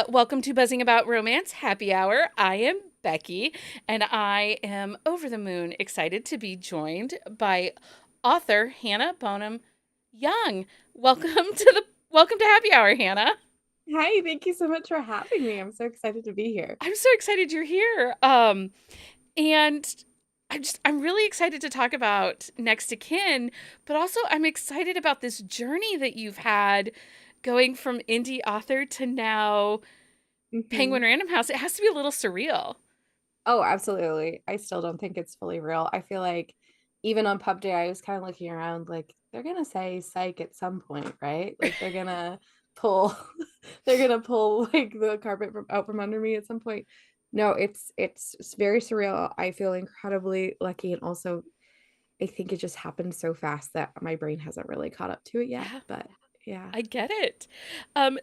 Welcome to Buzzing About Romance Happy Hour. I am Becky, and I am over the moon excited to be joined by author Hannah Bonam Young. Welcome to Happy Hour, Hannah. Hi, thank you so much for having me. I'm so excited to be here. I'm so excited you're here. And I'm really excited to talk about Next to Kin, but also I'm excited about this journey that you've had going from indie author to now hmm Penguin Random House. It has to be a little surreal. Oh, absolutely. I still don't think it's fully real. I feel like even on pub day, I was kind of looking around like they're gonna say psych at some point, right? Like they're gonna pull they're gonna pull like the carpet out from under me at some point. No, it's very surreal. I feel incredibly lucky, and also I think it just happened so fast that my brain hasn't really caught up to it yet. Yeah, But yeah. I get it.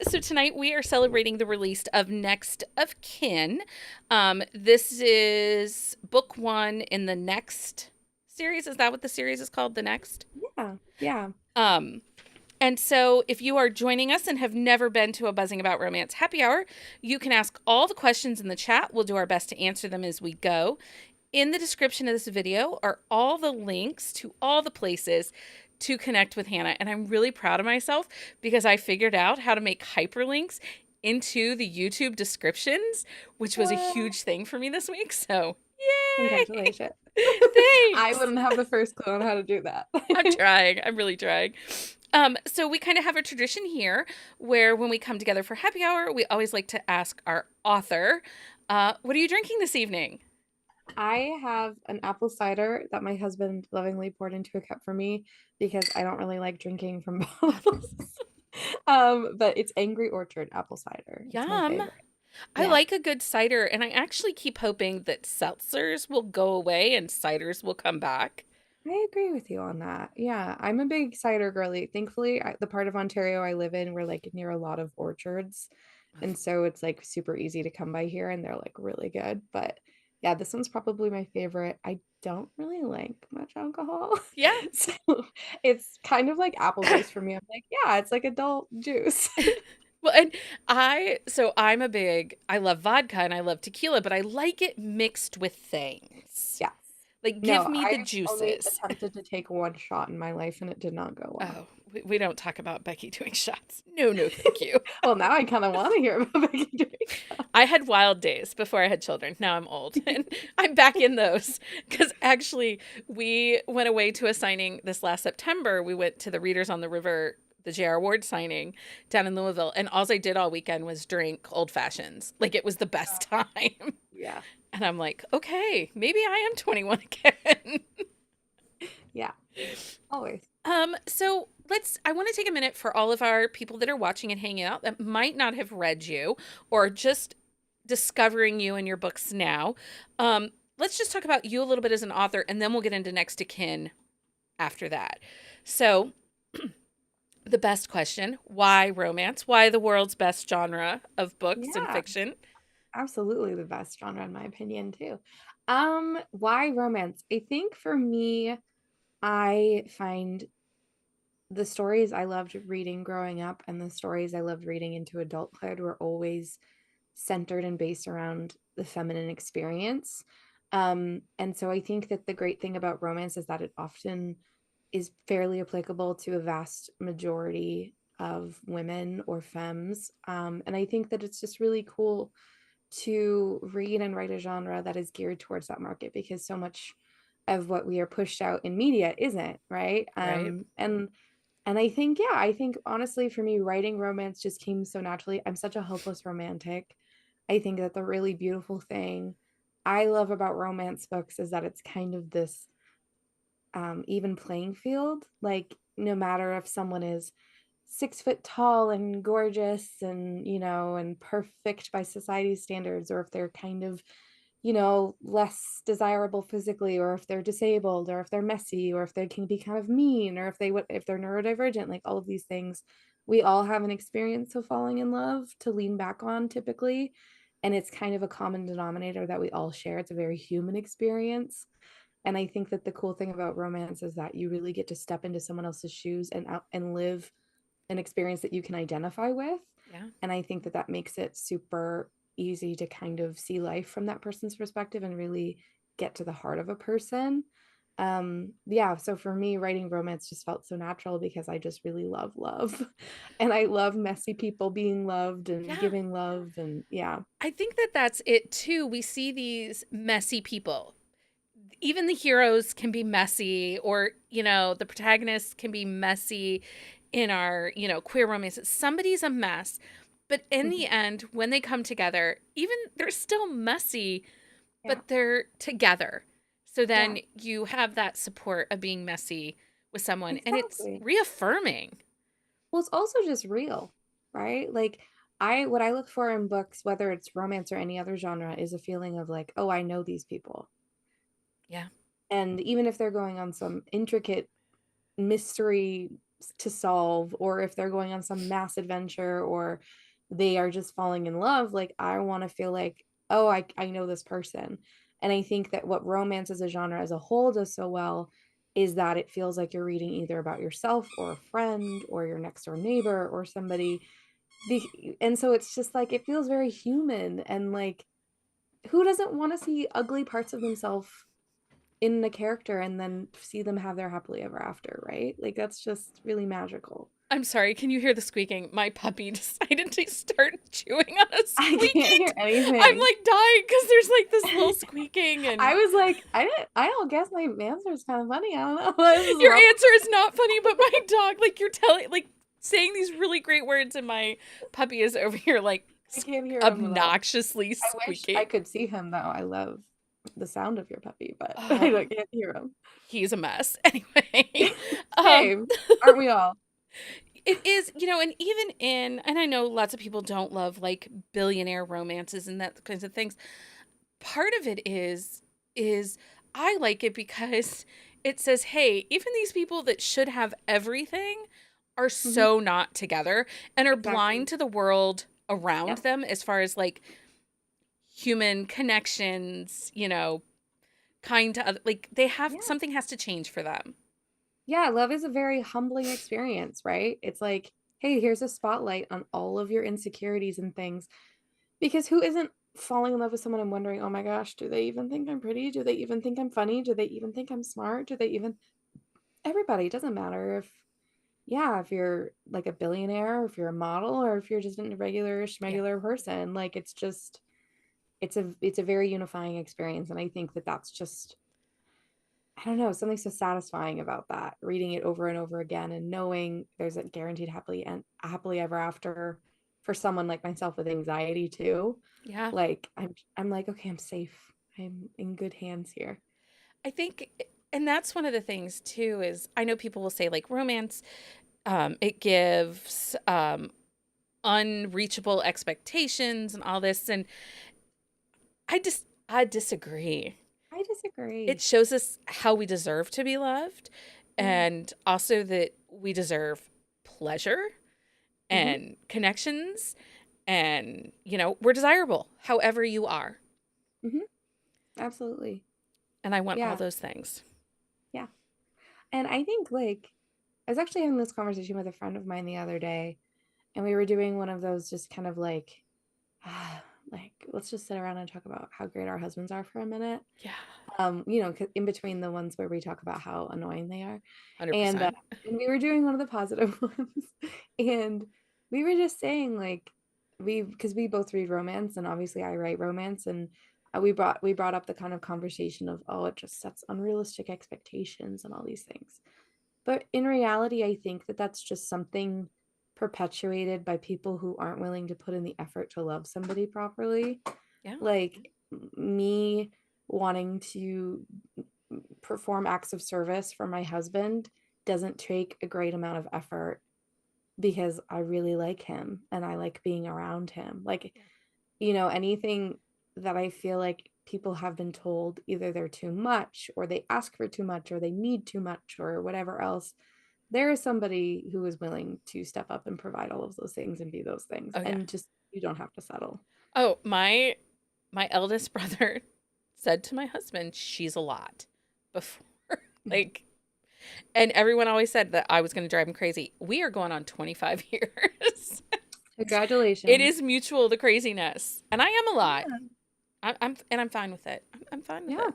So tonight we are celebrating the release of Next of Kin. This is book one in the next series. Is that what the series is called? The next? Yeah. Yeah. Um, and so if you are joining us and have never been to a Buzzing About Romance happy hour, you can ask all the questions in the chat. We'll do our best to answer them as we go. In the description of this video are all the links to all the places to connect with Hannah. And I'm really proud of myself because I figured out how to make hyperlinks into the YouTube descriptions, which was a What? huge thing for me this week. So, yay! Congratulations. I Thanks. wouldn't have the first clue on how to do that. I'm trying. I'm really trying. So we kind of have a tradition here where when we come together for happy hour, we always like to ask our author, what are you drinking this evening? I have an apple cider that my husband lovingly poured into a cup for me because I don't really like drinking from bottles. But it's Angry Orchard apple cider. It's my Yum. favorite. I Yeah, like a good cider, and I actually keep hoping that seltzers will go away and ciders will come back. I agree with you on that. Yeah, I'm a big cider girly. Thankfully, the part of Ontario I live in, we're like near a lot of orchards. And so it's like super easy to come by here and they're like really good. But yeah, this one's probably my favorite. I don't really like much alcohol. Yeah. So it's kind of like apple juice for me. I'm like, yeah, it's like adult juice. Well, and I love vodka and I love tequila, but I like it mixed with things. Yes. Like, give No, me the I've only juices. attempted to take one shot in my life and it did not go well. Oh, we don't talk about Becky doing shots. No, no, thank you. Well, now I kind of want to hear about making drinks. I had wild days before I had children. Now I'm old and I'm back in those because actually we went away to a signing this last September. We went to the Readers on the River, the J.R. Ward signing down in Louisville, and all I did all weekend was drink old fashions. Like it was the best time. Yeah. And I'm like, okay, maybe I am 21 again. Yeah. Always. So I want to take a minute for all of our people that are watching and hanging out that might not have read you or just discovering you and your books now. Let's just talk about you a little bit as an author, and then we'll get into Next to Kin after that. So, the best question: why romance? Why the world's best genre of books and Yeah, fiction? absolutely the best genre in my opinion too. Why romance? I think for me, I find the stories I loved reading growing up and the stories I loved reading into adulthood were always centered and based around the feminine experience. And so I think that the great thing about romance is that it often is fairly applicable to a vast majority of women or femmes. And I think that it's just really cool to read and write a genre that is geared towards that market because so much of what we are pushed out in media isn't, right? Right? And I think, yeah, I think honestly for me, writing romance just came so naturally. I'm such a hopeless romantic. I think that the really beautiful thing I love about romance books is that it's kind of this even playing field. Like, no matter if someone is 6 foot tall and gorgeous and, and perfect by society's standards, or if they're kind of, less desirable physically, or if they're disabled, or if they're messy, or if they can be kind of mean, or if they're neurodivergent, like all of these things, we all have an experience of falling in love to lean back on typically. And it's kind of a common denominator that we all share. It's a very human experience. And I think that the cool thing about romance is that you really get to step into someone else's shoes and out and live an experience that you can identify with. Yeah. And I think that that makes it super easy to kind of see life from that person's perspective and really get to the heart of a person. Yeah, so for me, writing romance just felt so natural because I just really love love. And I love messy people being loved and Yeah. giving love. And yeah. I think that that's it too. We see these messy people. Even the heroes can be messy, or, the protagonists can be messy in our, queer romances. Somebody's a mess. But in the Mhm. end, when they come together, even they're still messy, Yeah, but they're together. So yeah, then you have that support of being messy with someone, and it's exactly. reaffirming. Well, it's also just real, right? Like what I look for in books, whether it's romance or any other genre, is a feeling of like, oh, I know these people. Yeah. And even if they're going on some intricate mystery to solve, or if they're going on some mass adventure, or they are just falling in love, like I want to feel like, oh, I know this person. And I think that what romance as a genre as a whole does so well is that it feels like you're reading either about yourself or a friend or your next door neighbor or somebody. And so it's just like it feels very human, and like who doesn't want to see ugly parts of themselves in the character and then see them have their happily ever after, right? Like that's just really magical. I'm sorry, can you hear the squeaking? My puppy decided to start chewing on a I can't squeaky. hear I'm anything. like dying because there's like this little squeaking, and I was like, I don't guess my answer is kind of funny. I don't know. This is your wrong. answer is not funny, but my dog, like you're telling, like saying these really great words, and my puppy is over here like I can't hear him at all. obnoxiously I wish I squeaking. could see him though. I love the sound of your puppy, but I Oh, don't can't hear him. he's a mess. Anyway, um, Same. Aren't we all? it is, and even and I know lots of people don't love like billionaire romances and that kinds of things. Part of it is I like it because it says, hey, even these people that should have everything are Mhm. so not together and are blind Exactly. to the world around Yep. them as far as like human connections, kind to other, like they have Yeah. something has to change for them. Yeah, love is a very humbling experience, right? It's like, hey, here's a spotlight on all of your insecurities and things. Because who isn't falling in love with someone and wondering, oh my gosh, do they even think I'm pretty? Do they even think I'm funny? Do they even think I'm smart? Do they even everybody? It doesn't matter if yeah, if you're like a billionaire, or if you're a model, or if you're just a regular Yeah. schmegular person. Like it's just it's a very unifying experience. And I think that that's just I don't know, something so satisfying about that, reading it over and over again and knowing there's a guaranteed happily ever after for someone like myself with anxiety too. Yeah. Like I'm like, okay, I'm safe. I'm in good hands here. I think, and that's one of the things too, is I know people will say like romance, it gives unreachable expectations and all this, and I disagree. I It disagree. shows us how we deserve to be loved, Yeah. and also that we deserve pleasure Hmm. and connections, and we're desirable however you are, Hmm. Absolutely. and I want all Yeah. those things. Yeah. And I think like I was actually having this conversation with a friend of mine the other day, and we were doing one of those just kind of like like let's just sit around and talk about how great our husbands are for a minute. Yeah. In between the ones where we talk about how annoying they are. And 100%. and we were doing one of the positive ones, and we were just saying like because we both read romance, and obviously I write romance, and we brought up the kind of conversation of oh it just sets unrealistic expectations and all these things. But in reality, I think that that's just something perpetuated by people who aren't willing to put in the effort to love somebody properly. Yeah. Like me wanting to perform acts of service for my husband doesn't take a great amount of effort because I really like him and I like being around him. Like, Yeah. anything that I feel like people have been told either they're too much or they ask for too much or they need too much or whatever else, there is somebody who is willing to step up and provide all of those things and be those things. Oh yeah. And just, you don't have to settle. Oh, my eldest brother said to my husband, "She's a lot." Before, like, and everyone always said that I was going to drive him crazy. We are going on 25 years. It Congratulations. is mutual, the craziness. And I am a lot. Yeah. I'm fine with it. I'm fine with Yeah. it.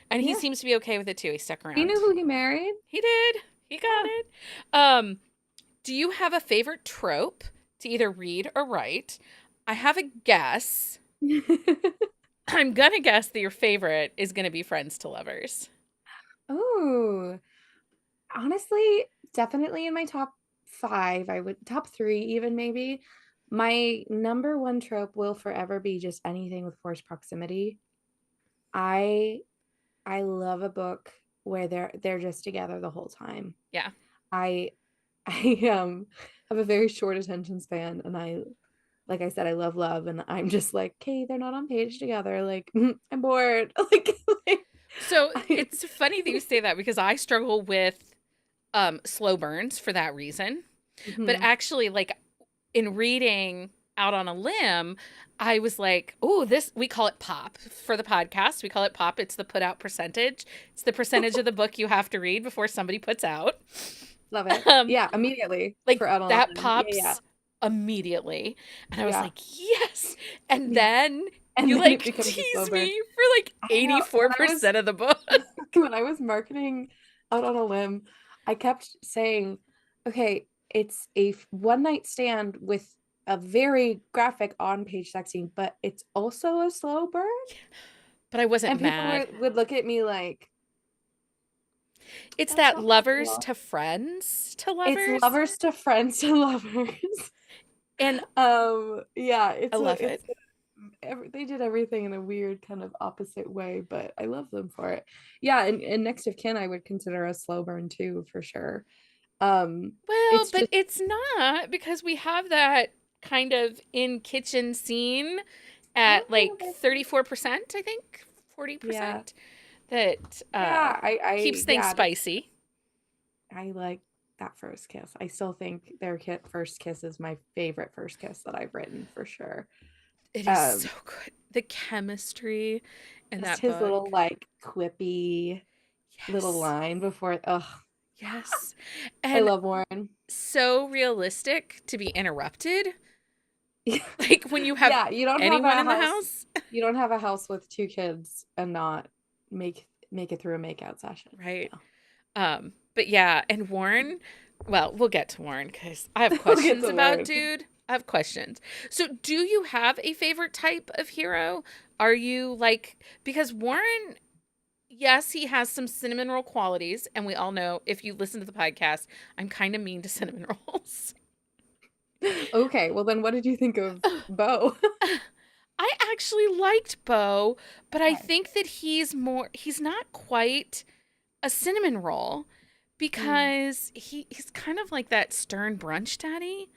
And he Yeah. seems to be okay with it too. He stuck Do you know around. who he married? He did. He got Yeah. it. Um, do you have a favorite trope to either read or write? I have a guess. I'm gonna guess that your favorite is gonna be Friends to Lovers. Oh, honestly, definitely in my top five. I would top three, even maybe. My number one trope will forever be just anything with forced proximity. I I love a book where they're just together the whole time. Yeah. I I have a very short attention span, and I like I said, I love love, and I'm just like, okay, they're not on page together. Like, I'm bored. Like So I, it's funny that you say that because I struggle with slow burns for that reason. But Mhm. actually, like in reading Out on a Limb, I was like, oh, this, we call it pop for the podcast. We call it pop. It's the put out percentage. It's the percentage of the book you have to read before somebody puts out. Love it. Um, Yeah, immediately like for Out on a that Limb. Yeah, yeah, pops immediately. And I was yeah, like, yes. And yeah. then And you then it like becomes a slow tease burn. me for like I know. When I was 84% of the book. when I was marketing Out on a Limb, I kept saying, okay, it's a one night stand with a very graphic on page sex scene, but it's also a slow burn. But I wasn't And people mad. would look at me like, It's that's that not what I lovers want. to friends to It's lovers. lovers to friends to lovers. And Yeah, I love it. they did everything in a weird kind of opposite way, but I love them for it. Yeah, and next of kin I would consider a slow burn too, for sure. Well, It's but just it's not because we have that kind of in kitchen scene at like oh, 34%, I think, yeah. 40% that Yeah, keeps things yeah, spicy. I like that first kiss. I still think their first kiss is my favorite first kiss that I've written for sure. It is so Um, good. The chemistry in just that his book. little like quippy little Yes. line before. Ugh, Yes. I And love Warren. so realistic to be interrupted. Like when you have Yeah, anyone in the house. you don't have a house with two kids and not make it through a makeout session. Right. No. But yeah, and Warren, well, we'll get to Warren because I have We'll get questions to about Warren. dude. I have questions. So, do you have a favorite type of hero? Are you like, because Warren, yes, he has some cinnamon roll qualities, and we all know if you listen to the podcast, I'm kind of mean to cinnamon rolls. Okay, well then what did you think of Bo? I actually liked Bo, but I Okay. think that he's not quite a cinnamon roll Mm. because he's kind of like that stern brunch daddy.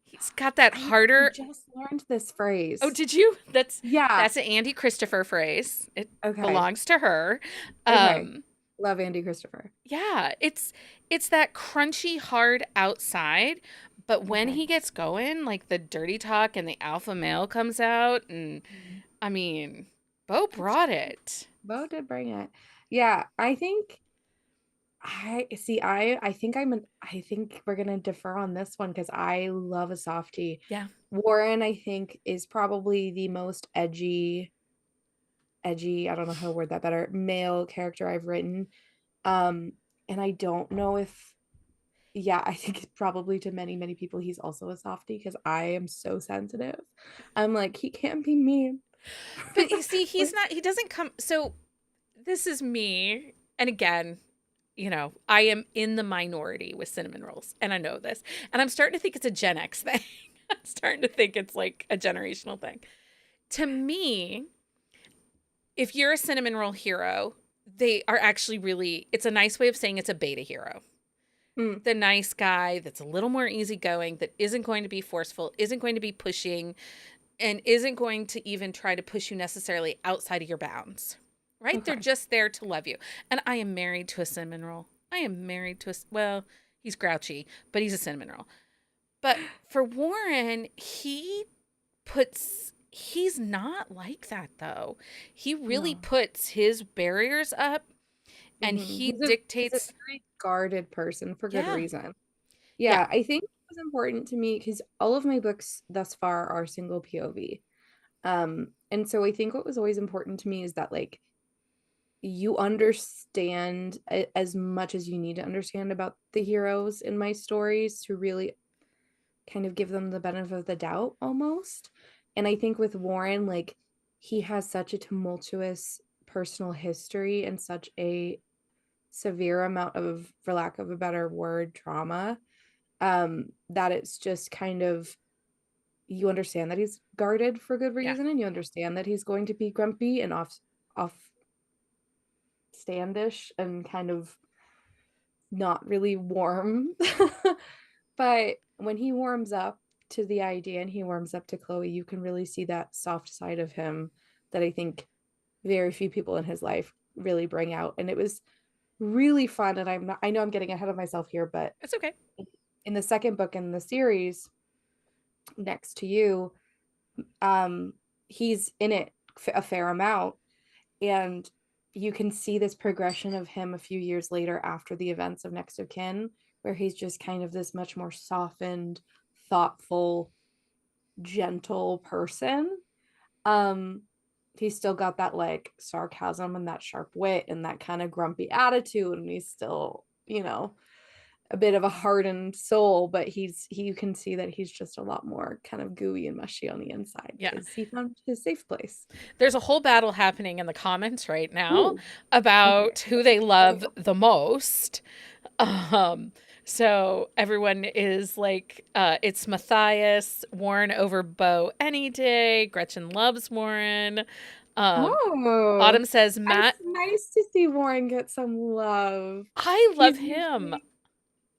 He's got that I harder. just learned this Oh, phrase. did you? Yeah. That's an Andy Christopher phrase. It Okay. belongs to her. Okay. Um Love Andy Christopher. yeah, it's that crunchy hard outside, but when Okay. he gets going, like the dirty talk and the alpha male comes out and Mm. I mean, Bo That's brought true. it. Bo did bring it. Yeah, I think I see. I think we're gonna defer on this one because I love a softie. Yeah. Warren, I think, is probably the most edgy, I don't know how to word that better, male character I've written. Um, and I don't know if, yeah, I think probably to many, many people, he's also a softie because I am so sensitive. I'm like, he can't be mean. But you see, he's Like, not, he doesn't come. So this is me. And again, I am in the minority with cinnamon rolls, and I know this. And I'm starting to think it's a Gen X thing. I'm starting to think it's like a generational thing. To me, if you're a cinnamon roll hero, they are actually really, it's a nice way of saying it's a beta hero. mm, The nice guy that's a little more easygoing, that isn't going to be forceful, isn't going to be pushing, and isn't going to even try to push you necessarily outside of your bounds. Right? They're okay. just there to love you. And I am married to a cinnamon roll. I am married to well, he's grouchy, but he's a cinnamon roll. But for Warren, he's not like that though. He really No. puts his barriers up and Mhm. he He's a dictates, very guarded person for good yeah. reason. Yeah. Yeah, I think was important to me because all of my books thus far are single POV. And so I think what was always important to me is that like you understand as much as you need to understand about the heroes in my stories to really kind of give them the benefit of the doubt almost. And I think with Warren, like he has such a tumultuous personal history and such a severe amount of, for lack of a better word, trauma, that it's just kind of you understand that he's guarded for good Yeah. reason and you understand that he's going to be grumpy and off standish and kind of not really warm. But when he warms up to the idea and he warms up to Chloe, you can really see that soft side of him that I think very few people in his life really bring out. And it was really fun. And I know I'm getting ahead of myself here, but It's okay. in the second book in the series, Next to You, um, he's in it a fair amount. And you can see this progression of him a few years later after the events of Next of Kin, where he's just kind of this much more softened, thoughtful, gentle person. Um, he's still got that like sarcasm and that sharp wit and that kind of grumpy attitude, and he's still, a bit of a hardened soul, but you can see that he's just a lot more kind of gooey and mushy on the inside Yeah. because he found his safe place. There's a whole battle happening in the comments right now Ooh, okay. about who they Let me love know. the most. Um, so everyone is like, it's Matthias, Warren over Bo any day. Gretchen loves Warren. Oh, Autumn says it's Matt. nice to see Warren get some love. I love He's him. usually,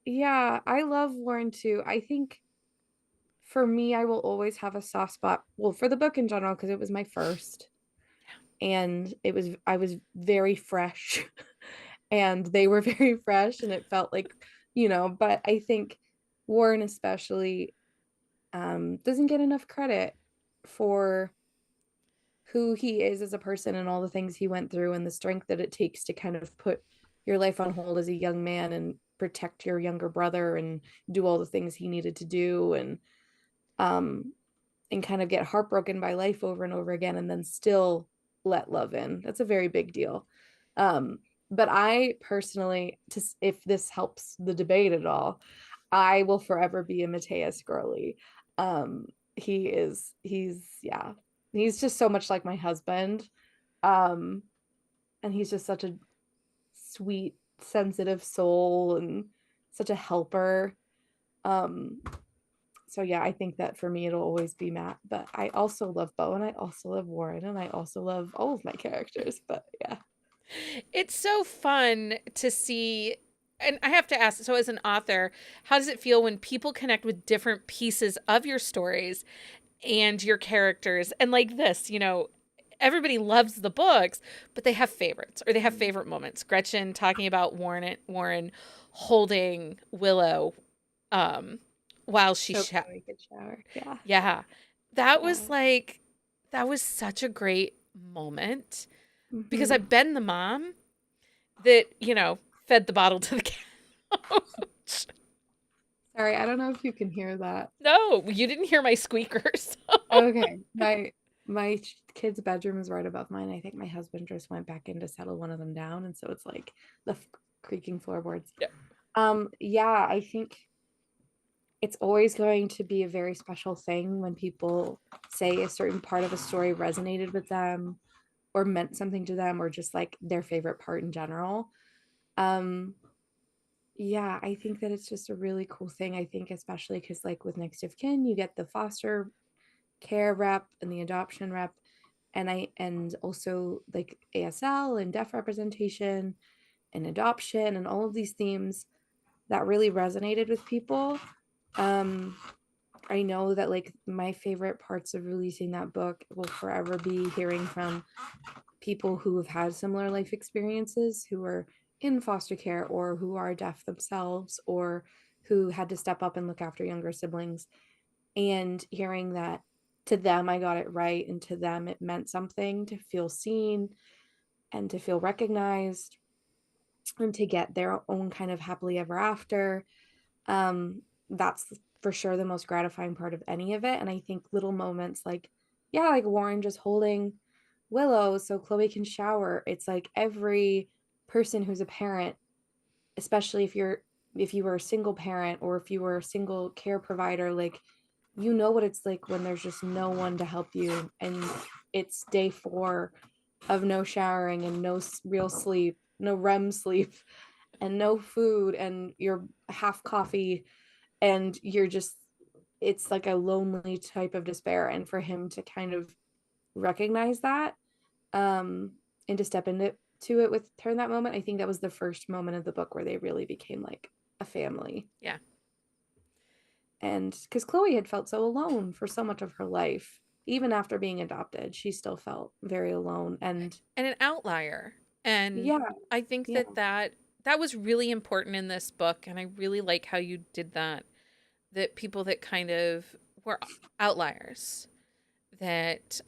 yeah, I love Warren too. I think for me, I will always have a soft spot, well, for the book in general, because it was my first, and I was very fresh, and they were very fresh, and it felt like, but I think Warren especially doesn't get enough credit for who he is as a person and all the things he went through and the strength that it takes to kind of put your life on hold as a young man and protect your younger brother and do all the things he needed to do um and kind of get heartbroken by life over and over again and then still let love in. That's a very big deal. But I personally, just if this helps the debate at all, I will forever be a Mateus girly. Um, yeah, he's just so much like my husband. Um, and he's just such a sweet, sensitive soul and such a helper. Um, so yeah, I think that for me it'll always be Matt, but I also love Bo and I also love Warren and I also love all of my characters. But yeah. It's so fun to see. And I have to ask, so as an author, how does it feel when people connect with different pieces of your stories and your characters? And like this, everybody loves the books, but they have favorites or they have favorite moments. Gretchen talking about Warren holding Willow um, while she Soak in a good shower. Yeah. yeah. That was Yeah. like that was such a great moment because Hmm. I've been the mom that, fed the bottle to the couch. Sorry, I don't know if you can hear that. No, you didn't hear my squeakers. Okay. My kid's bedroom is right above mine. I think my husband just went back in to settle one of them down, and so it's like the creaking floorboards. Yeah. Yeah, I think it's always going to be a very special thing when people say a certain part of a story resonated with them or meant something to them or just like their favorite part in general. Um, yeah, I think that it's just a really cool thing. I think especially because like with Next of Kin, you get the foster care rep and the adoption rep and also like ASL and deaf representation and adoption and all of these themes that really resonated with people. Um, I know that like my favorite parts of releasing that book will forever be hearing from people who have had similar life experiences, who are in foster care or who are deaf themselves or who had to step up and look after younger siblings, and hearing that to them I got it right and to them it meant something to feel seen and to feel recognized and to get their own kind of happily ever after. That's for sure the most gratifying part of any of it. And I think little moments like, yeah, like Warren just holding Willow so Chloe can shower. It's like every person who's a parent, especially if you were a single parent or if you were a single care provider, like you know what it's like when there's just no one to help you and it's day 4 of no showering and no real sleep, no REM sleep and no food and you're half coffee and you're just it's like a lonely type of despair. And for him to kind of recognize that um and to step into it with her in that moment, I think that was the first moment of the book where they really became like a family. Yeah. And because Chloe had felt so alone for so much of her life, even after being adopted, she still felt very alone. And And an outlier. And yeah, I think yeah, that was really important in this book, and I really like how you did that. That people that kind of were outliers, that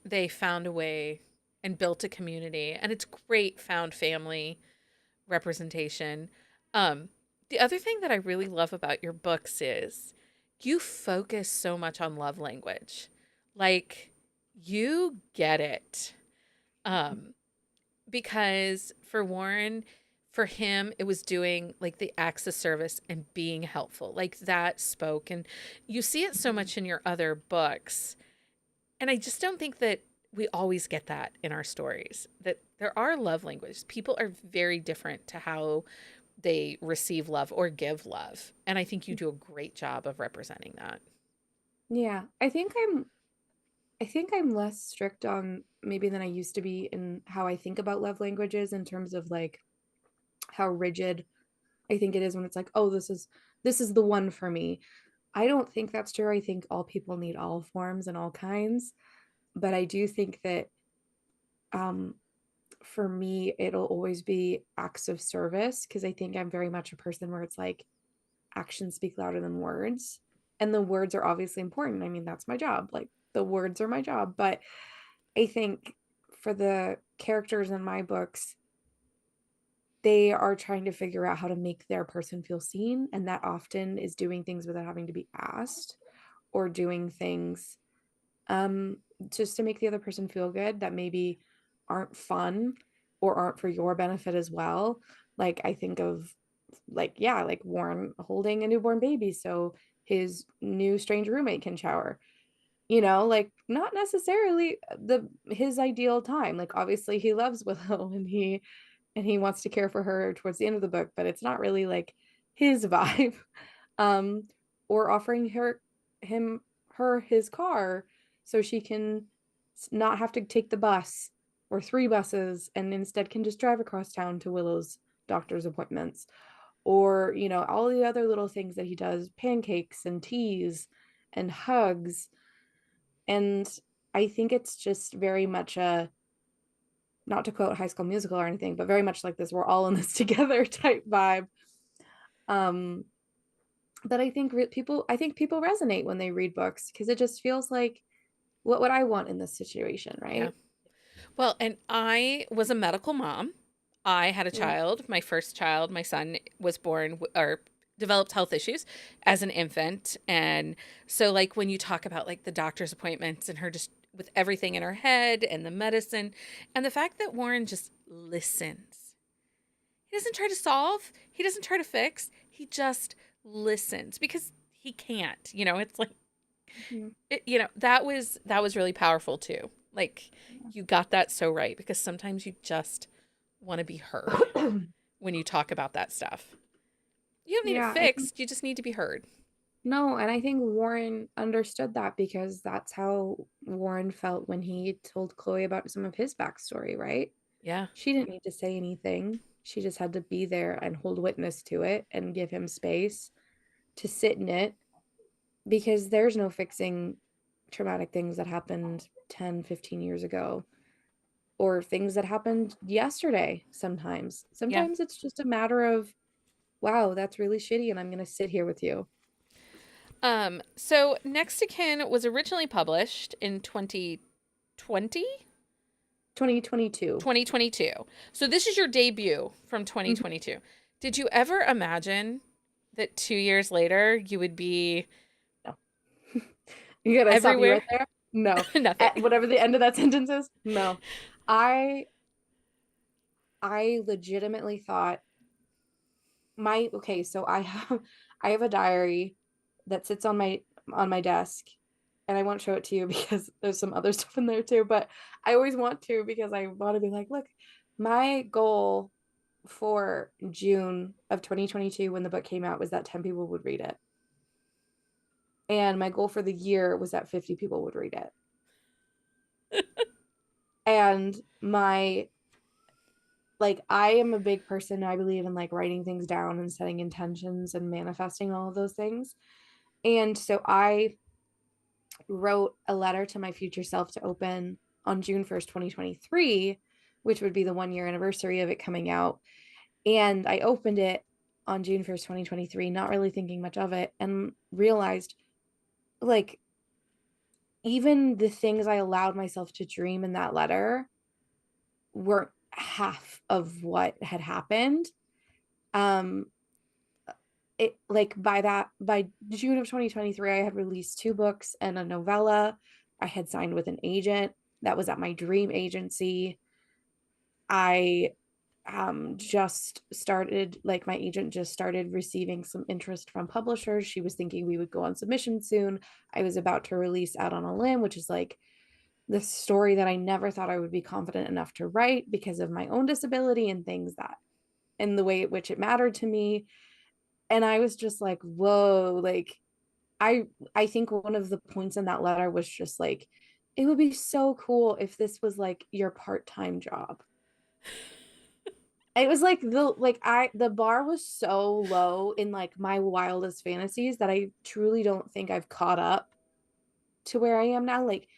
they found a way and built a community, and it's great found family representation. Um, the other thing that I really love about your books is you focus so much on love language. Like, you get it. Um, because for Warren, for him, it was doing like the acts of service and being helpful. Like that spoke. And you see it so much in your other books. And I just don't think that we always get that in our stories, that there are love languages. People are very different to how they receive love or give love. And I think you do a great job of representing that. yeah. I think I'm less strict on maybe than I used to be in how I think about love languages in terms of like how rigid I think it is when it's like, oh, this is the one for me. I don't think that's true. I think all people need all forms and all kinds, but I do think that um for me it'll always be acts of service because I think I'm very much a person where it's like actions speak louder than words. And the words are obviously important. I mean, that's my job. Like the words are my job, but I think for the characters in my books, they are trying to figure out how to make their person feel seen. And that often is doing things without having to be asked or doing things just to make the other person feel good that maybe aren't fun or aren't for your benefit as well. Like I think of like, yeah, like Warren holding a newborn baby so his new strange roommate can shower, you know, like not necessarily the his ideal time. Like obviously he loves Willow and he wants to care for her towards the end of the book, but it's not really like his vibe. um or offering him her his car so she can not have to take the bus or 3 buses and instead can just drive across town to Willow's doctor's appointments, or you know all the other little things that he does, pancakes and teas and hugs. And I think it's just very much a, not to quote High School Musical or anything, but very much like this we're all in this together type vibe. um that I think people resonate when they read books because it just feels like what would I want in this situation, Yeah. right? Well, and I was a medical mom. I had a Yeah. child, my first child. My son was born or developed health issues as an infant. And so, like, when you talk about like the doctor's appointments and her just with everything in her head and the medicine, and the fact that Warren just listens, he doesn't try to solve, he doesn't try to fix, he just listens because he can't, it's like, Mhm. that was really powerful too. Like you got that so right because sometimes you just want to be heard when you talk about that stuff. You don't need it Yeah, I think fixed, you just need to be heard. no, and I think Warren understood that because that's how Warren felt when he told Chloe about some of his backstory, right? Yeah. She didn't need to say anything. She just had to be there and hold witness to it and give him space to sit in it because there's no fixing traumatic things that happened 10, 15 years ago or things that happened yesterday sometimes. Yeah. Sometimes it's just a matter of, wow, that's really shitty and I'm going to sit here with you. So Next to Kin was originally published in 2020, 2022. 2022. So this is your debut from Mhm. 2022. Did you ever imagine that 2 years later you would be No. You gotta stop you everywhere? right there. No. Nothing. At whatever the end of that sentence is. No. I I legitimately thought my okay, so I have a diary that sits on my desk, and I won't show it to you because there's some other stuff in there too, but I always want to because I want to be like, look, my goal for June of 2022 when the book came out was that 10 people would read it. And my goal for the year was that 50 people would read it. And my like I am a big person. I believe in like writing things down and setting intentions and manifesting all of those things. And so I wrote a letter to my future self to open on June 1st, 2023, which would be the 1 year anniversary of it coming out. And I opened it on June 1st, 2023, not really thinking much of it, and realized like even the things I allowed myself to dream in that letter weren't half of what had happened. Um, it like by June of 2023, I had released two books and a novella. I had signed with an agent that was at my dream agency. I just started like my agent just started receiving some interest from publishers. She was thinking we would go on submission soon. I was about to release Out on a Limb, which is like the story that I never thought I would be confident enough to write because of my own disability and things that and the way at which it mattered to me. And I was just like, whoa, like I I think one of the points in that letter was just like, it would be so cool if this was like your part-time job. It was like the bar was so low in like my wildest fantasies that I truly don't think I've caught up to where I am now. Like,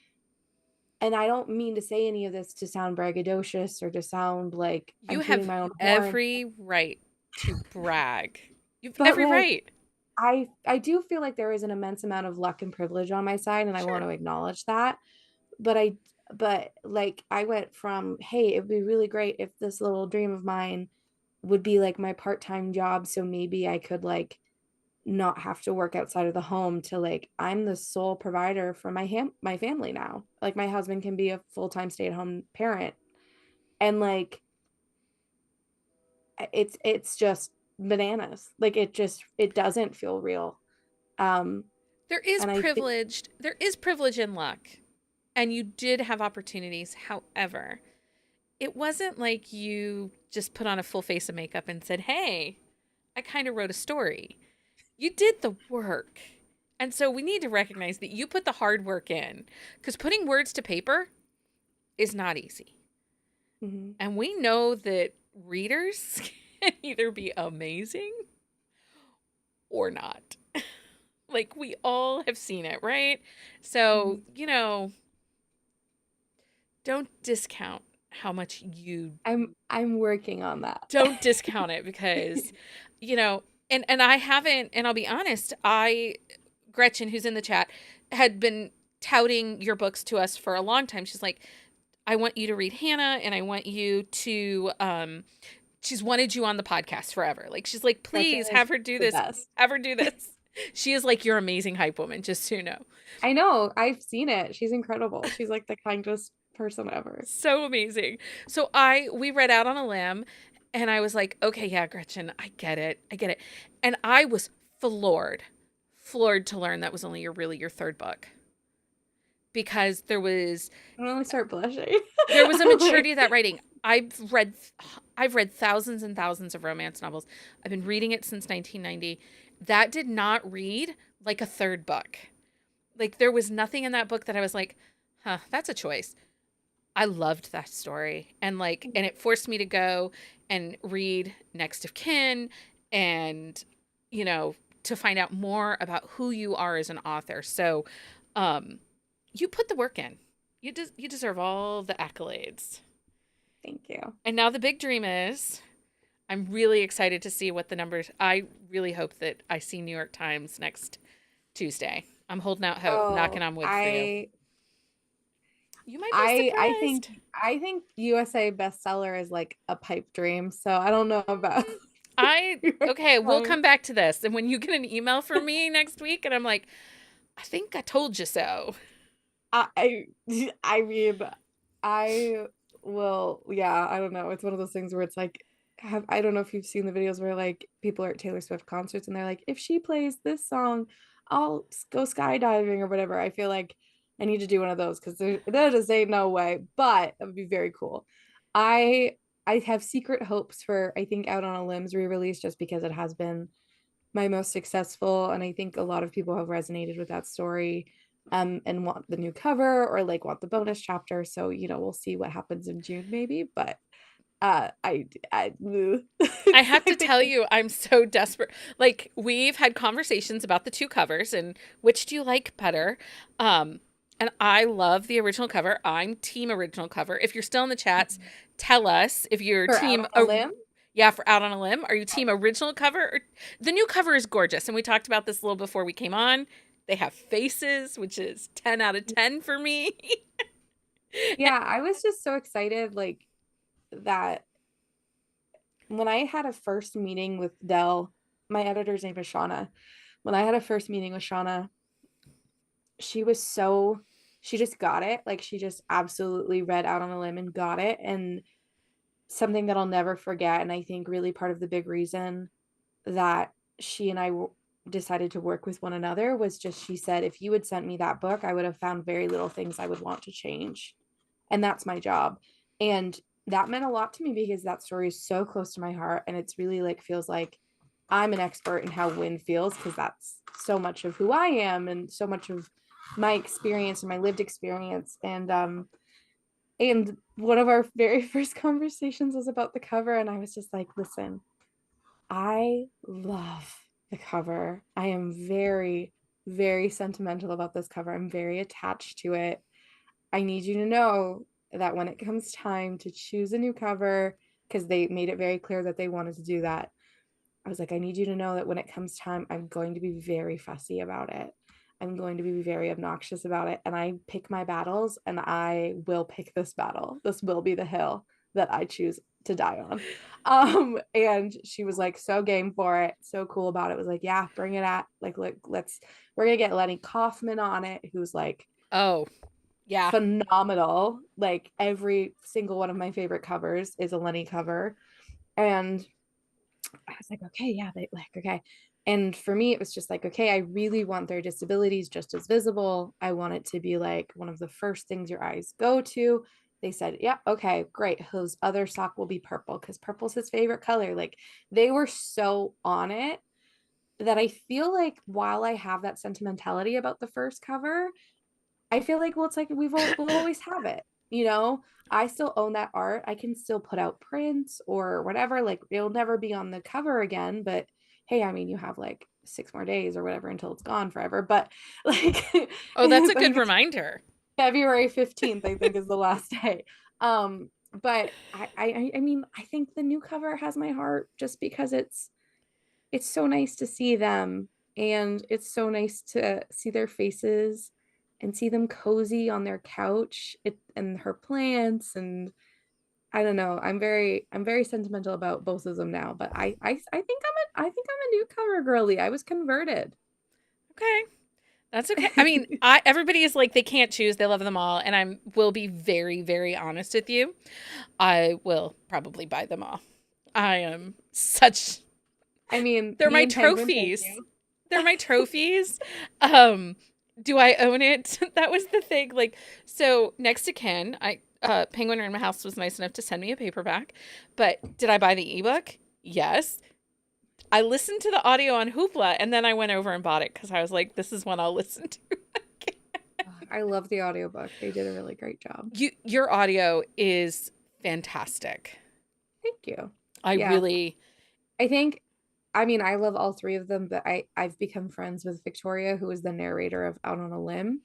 and I don't mean to say any of this to sound braggadocious or to sound like You I'm tooting have my own horn, every right to brag. You've but every like right. I do feel like there is an immense amount of luck and privilege on my side, and I want Sure. to acknowledge that. But like I went from, hey, it would be really great if this little dream of mine would be like my part-time job, so maybe I could like not have to work outside of the home, to like I'm the sole provider for my family now. Like my husband can be a full-time stay-at-home parent. And like it's just bananas. Like it doesn't feel real. Um and I think There is privilege in luck. And you did have opportunities. However, it wasn't like you just put on a full face of makeup and said, "Hey, I kind of wrote a story." You did the work. And so we need to recognize that you put the hard work in, because putting words to paper is not easy. mhm. And we know that readers can either be amazing or not. Like we all have seen it, right? So, Mhm. don't discount how much you I'm working on that. don't discount it because, you know, and I haven't, and I'll be honest, Gretchen, who's in the chat, had been touting your books to us for a long time. She's like, I want you to read Hannah, and I want you to she's wanted you on the podcast forever. Like she's like, Gretchen please is have her do the this. best. Have her do this. She is like your amazing hype woman, just so you know. I know. I've seen it. She's incredible. She's like the kindest person ever. So amazing. So we read Out on a Limb, and I was like, okay, yeah, Gretchen, I get it. I get it. And I was floored to learn that was only your third book, because I'm gonna start blushing. there was a Like, maturity of that writing. I've read thousands and thousands of romance novels. I've been reading it since 1990. That did not read like a third book. Like there was nothing in that book that I was like, huh, that's a choice. I loved that story. And it forced me to go and read Next of Kin, and you know, to find out more about who you are as an author. So, um you put the work in. You deserve all the accolades. thank you. And now the big dream is, I'm really excited to see what the numbers. I really hope that I see New York Times next Tuesday. I'm holding out hope, knocking Oh, on wood for you. You might be I think surprised. USA bestseller is like a pipe dream. So I don't know about Okay, we'll Um, come back to this. And when you get an email from me next week and I'm like, I think I told you so. I I mean, I will, yeah, I don't know. It's one of those things where it's like, I don't know if you've seen the videos where like people are at Taylor Swift concerts and they're like, if she plays this song, I'll go skydiving or whatever. I feel like I need to do one of those because there just ain't no way, but it would be very cool. I I have secret hopes for, I think, Out on a Limb's re-release just because it has been my most successful, and I think a lot of people have resonated with that story, and want the new cover or like want the bonus chapter. So, we'll see what happens in June maybe, but I I have I to think tell you, I'm so desperate. Like, we've had conversations about the two covers and which do you like better? Um, and I love the original cover. I'm team original cover. If you're still in the chats, tell us if you're for Out team on a Limb. yeah, for Out on a Limb. Are you team original cover? The new cover is gorgeous, and we talked about this a little before we came on. They have faces, which is 10 out of 10 for me. Yeah, I was just so excited like that when I had a first meeting with Dell, my editor's name is Shauna. When I had a first meeting with Shauna, she was so she just got it. Like she just absolutely read Out on a Limb and got it. And something that I'll never forget, and I think really part of the big reason that she and decided to work with one another was just she said, if you had sent me that book, I would have found very little things I would want to change. And that's my job. And that meant a lot to me because that story is so close to my heart. And it's really like feels like I'm an expert in how wind feels because that's so much of who I am and so much of my experience and my lived experience. And one of our very first conversations was about the cover. And I was just like, listen, I love the cover. I am very, very sentimental about this cover. I'm very attached to it. I need you to know that when it comes time to choose a new cover, because they made it very clear that they wanted to do that, I was like, I need you to know that when it comes time, I'm going to be very fussy about it. I'm going to be very obnoxious about it. And I pick my battles and I will pick this battle. This will be the hill that I choose to die on. And she was like so game for it, so cool about it. Was like, yeah, bring it at like let's we're gonna get Lenny Kaufman on it, who's like Oh, yeah. phenomenal. Like every single one of my favorite covers is a Lenny cover. And I was like, okay, yeah, they like, okay. And for me, it was just like, okay, I really want their disabilities just as visible. I want it to be like one of the first things your eyes go to. They said, yeah, okay, great. His other sock will be purple because purple's his favorite color. Like they were so on it that I feel like while I have that sentimentality about the first cover, I feel like, well, it's like we'll always have it, you know? I still own that art. I can still put out prints or whatever. Like it'll never be on the cover again, but hey, I mean, you have like 6 more days or whatever until it's gone forever. But like, Oh, that's I a good think it's reminder. February 15th, I think is the last day. But I mean, I think the new cover has my heart just because it's so nice to see them and it's so nice to see their faces and see them cozy on their couch and her plants. And I don't know, I'm very sentimental about both of them now, but I think I'm a new cover girly. I was converted. Okay. That's okay. I mean, I everybody is like they can't choose. They love them all, and I will be very, very honest with you. I will probably buy them all. I am such I mean, they're the my intention, thank trophies. you. They're my trophies. Um, do I own it? That was the thing. Like, so next to Ken, I Penguin in my house was nice enough to send me a paperback. But did I buy the ebook? Yes. I listened to the audio on Hoopla and then I went over and bought it because I was like, this is one I'll listen to. I love the audiobook. They did a really great job. Your audio is fantastic. Thank you. I Yeah, really I think, I mean, I love all three of them, but I've become friends with Victoria, who is the narrator of Out on a Limb.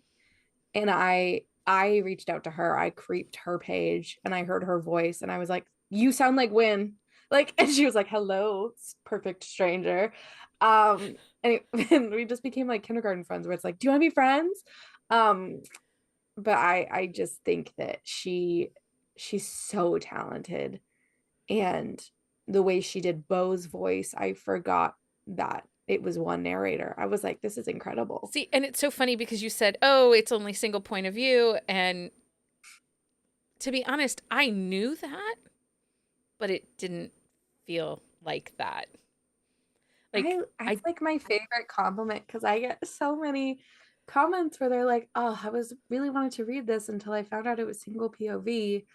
And I reached out to her. I creeped her page and I heard her voice and I was like, "You sound like Win." Like, and she was like, "Hello, perfect stranger." And we just became like kindergarten friends where it's like, "Do you want to be friends?" Um, but I just think that she's so talented and the way she did Beau's voice, I forgot that it was one narrator. I was like, this is incredible. See, and it's so funny because you said, "Oh, it's only single point of view," and to be honest, I knew that, but it didn't feel like that. Like It's I like my favorite compliment because I get so many comments where they're like, oh, I was really wanted to read this until I found out it was single POV.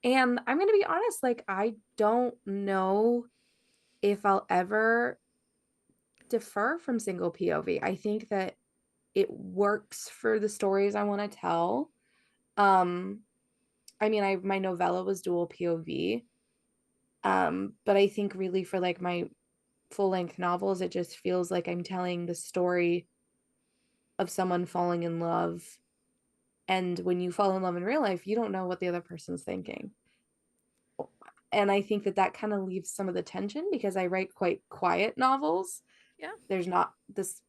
And I'm gonna be honest, like I don't know if I'll ever defer from single POV. I think that it works for the stories I want to tell. Um, I mean, I my novella was dual POV. But I think really for like my full-length novels, it just feels like I'm telling the story of someone falling in love. And when you fall in love in real life, you don't know what the other person's thinking. And I think that that kind of leaves some of the tension because I write quite quiet novels. yeah. There's not this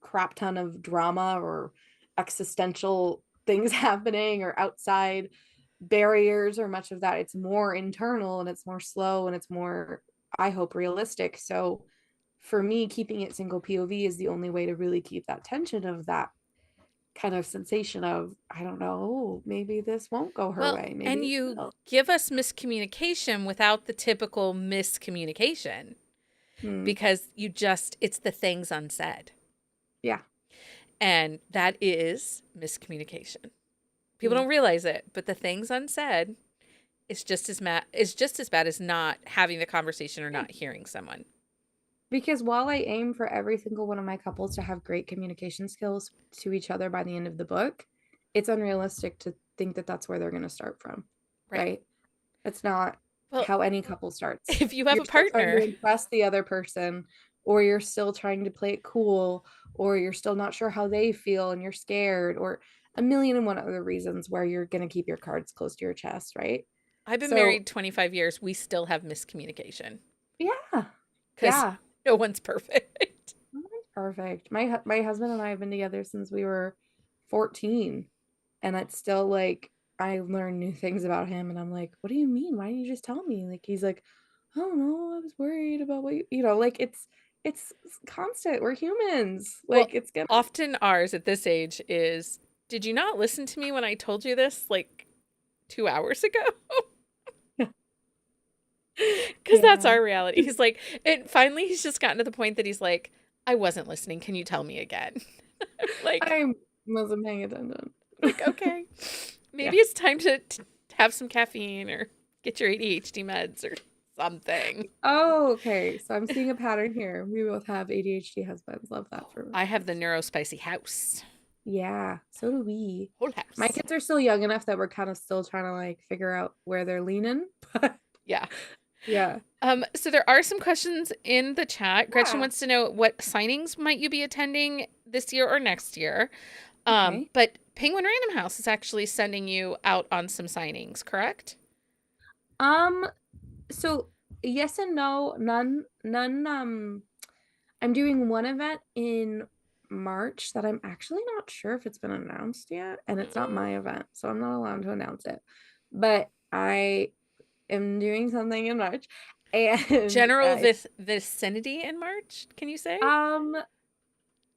crap ton of drama or existential things happening or outside barriers or much of that. It's more internal and it's more slow and it's more, I hope, realistic. So for me, keeping it single POV is the only way to really keep that tension of that kind of sensation of, I don't know, maybe this won't go her Well, way. Maybe and it you will. give us miscommunication without the typical miscommunication Hmm. because it's the things unsaid. Yeah. And that is miscommunication. People Yeah. don't realize it, but the things unsaid is just as bad as not having the conversation or Yeah. not hearing someone. Because while I aim for every single one of my couples to have great communication skills to each other by the end of the book, it's unrealistic to think that that's where they're going to start from, Right. right? It's not Well, how any couple starts. if you have You're a still trying to partner, impress the other person, or you're still trying to play it cool, or you're still not sure how they feel and you're scared, or a million and one other reasons where you're going to keep your cards close to your chest, right? I've been So, married 25 years, we still have miscommunication yeah. because Yeah. no one's perfect. Perfect. My husband and I have been together since we were 14, and it's still like I learn new things about him, and I'm like, "What do you mean? Why didn't you just tell me?" Like he's like, "I don't know. I was worried about what you know." Like it's constant. We're humans. Well, Like it's gonna. often ours at this age is, did you not listen to me when I told you this like 2 hours ago? Because that's Yeah. our reality. He's like, and finally, he's just gotten to the point that he's like, I wasn't listening. Can you tell me again? like, I wasn't paying attention. like, okay, Yeah. maybe it's time to have some caffeine or get your ADHD meds or something. Oh, okay. So I'm seeing a pattern here. We both have ADHD husbands. Love that for I have the us. neurospicy house, Yeah, so do we. whole My house. kids are still young enough that we're kind of still trying to like figure out where they're leaning, but Yeah. yeah. So there are some questions in the chat. Gretchen Yeah. wants to know what signings might you be attending this year or next year. Okay. But Penguin Random House is actually sending you out on some signings, correct? Um, so yes and no, none I'm doing one event in March that I'm actually not sure if it's been announced yet, and it's not my event, so I'm not allowed to announce it. But I am doing something in March, and General vicinity in March, can you say? um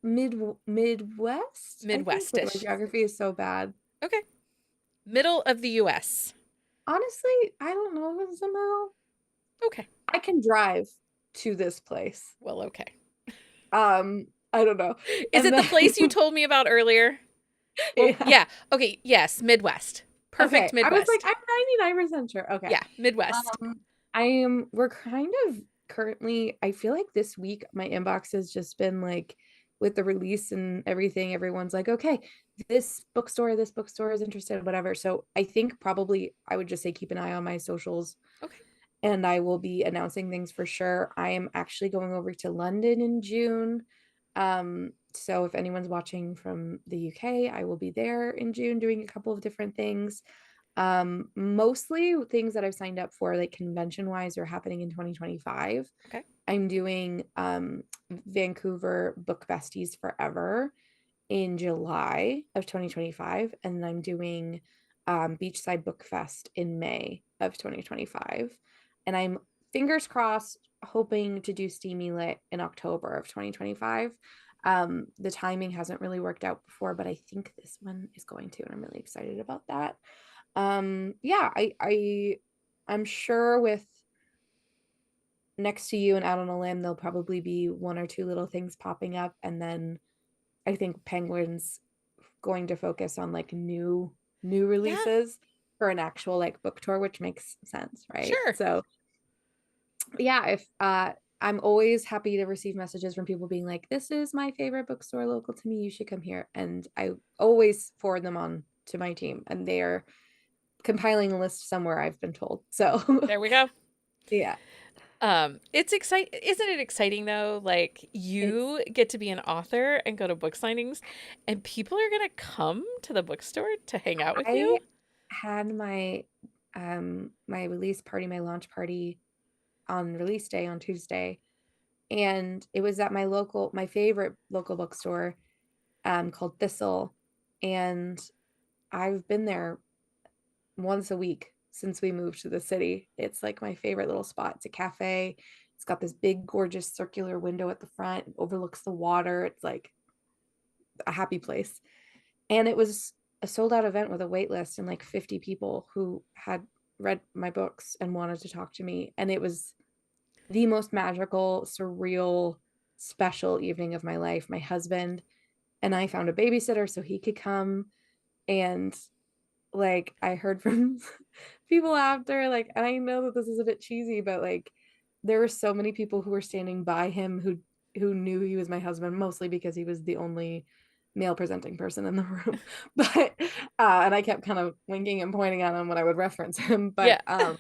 Midwest, I think. Wait, my Midwestish. geography is so bad. Okay. Middle of the US. Honestly, I don't know if it's the middle. Okay. I can drive to this place. Well, okay. I don't know. Is And it the then place you told me about earlier? Well, yeah. yeah. Okay. Yes. Midwest. Perfect Okay. I was like, Midwest. I'm 99% sure. Okay. Yeah. Midwest. We're kind of currently, I feel like this week my inbox has just been like with the release and everything, everyone's like, okay, this bookstore is interested, whatever. So I think probably I would just say keep an eye on my socials Okay. and I will be announcing things for sure. I am actually going over to London in June. So if anyone's watching from the UK, I will be there in June doing a couple of different things. Mostly things that I've signed up for, like convention wise, are happening in 2025. Okay. I'm doing Vancouver Book Besties Forever in July of 2025, and I'm doing Beachside Book Fest in May of 2025. And I'm fingers crossed, hoping to do Steamy Lit in October of 2025. The timing hasn't really worked out before, but I think this one is going to, and I'm really excited about that. Yeah, I'm sure with Next to You and Out on a Limb, there'll probably be one or two little things popping up, and then I think Penguin's going to focus on like new Yeah, releases for an actual like book tour, which makes sense, right? sure. So yeah, if I'm always happy to receive messages from people being like, this is my favorite bookstore local to me, you should come here. And I always forward them on to my team, and they're compiling a list somewhere, I've been told. So There we go. yeah, It's exciting. Isn't it exciting though? Like it's you get to be an author and go to book signings, and people are gonna come to the bookstore to hang out with I you. had my release party, my launch party on release day on Tuesday, and it was at my favorite local bookstore called Thistle, and I've been there once a week since we moved to the city. It's like my favorite little spot. It's a cafe. It's got this big, gorgeous circular window at the front. It overlooks the water. It's like a happy place. And it was a sold out event with a wait list and like 50 people who had read my books and wanted to talk to me. And it was the most magical, surreal, special evening of my life. My husband and I found a babysitter so he could come. And like I heard from people after, like, and I know that this is a bit cheesy, but like there were so many people who were standing by him who knew he was my husband, mostly because he was the only male presenting person in the room. But and I kept kind of winking and pointing at him when I would reference him. Yeah. But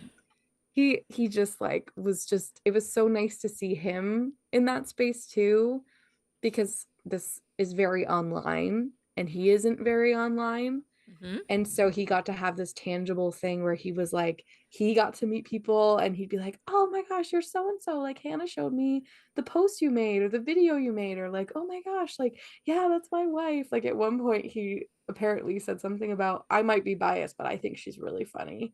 he just like was just, it was so nice to see him in that space too, because this is very online and he isn't very online. Hmm. And so he got to have this tangible thing where he was like, he got to meet people and he'd be like, oh my gosh, you're so and so. Like, Hannah showed me the post you made or the video you made, or like, oh my gosh, like, yeah, that's my wife. Like, at one point, he apparently said something about, I might be biased, but I think she's really funny.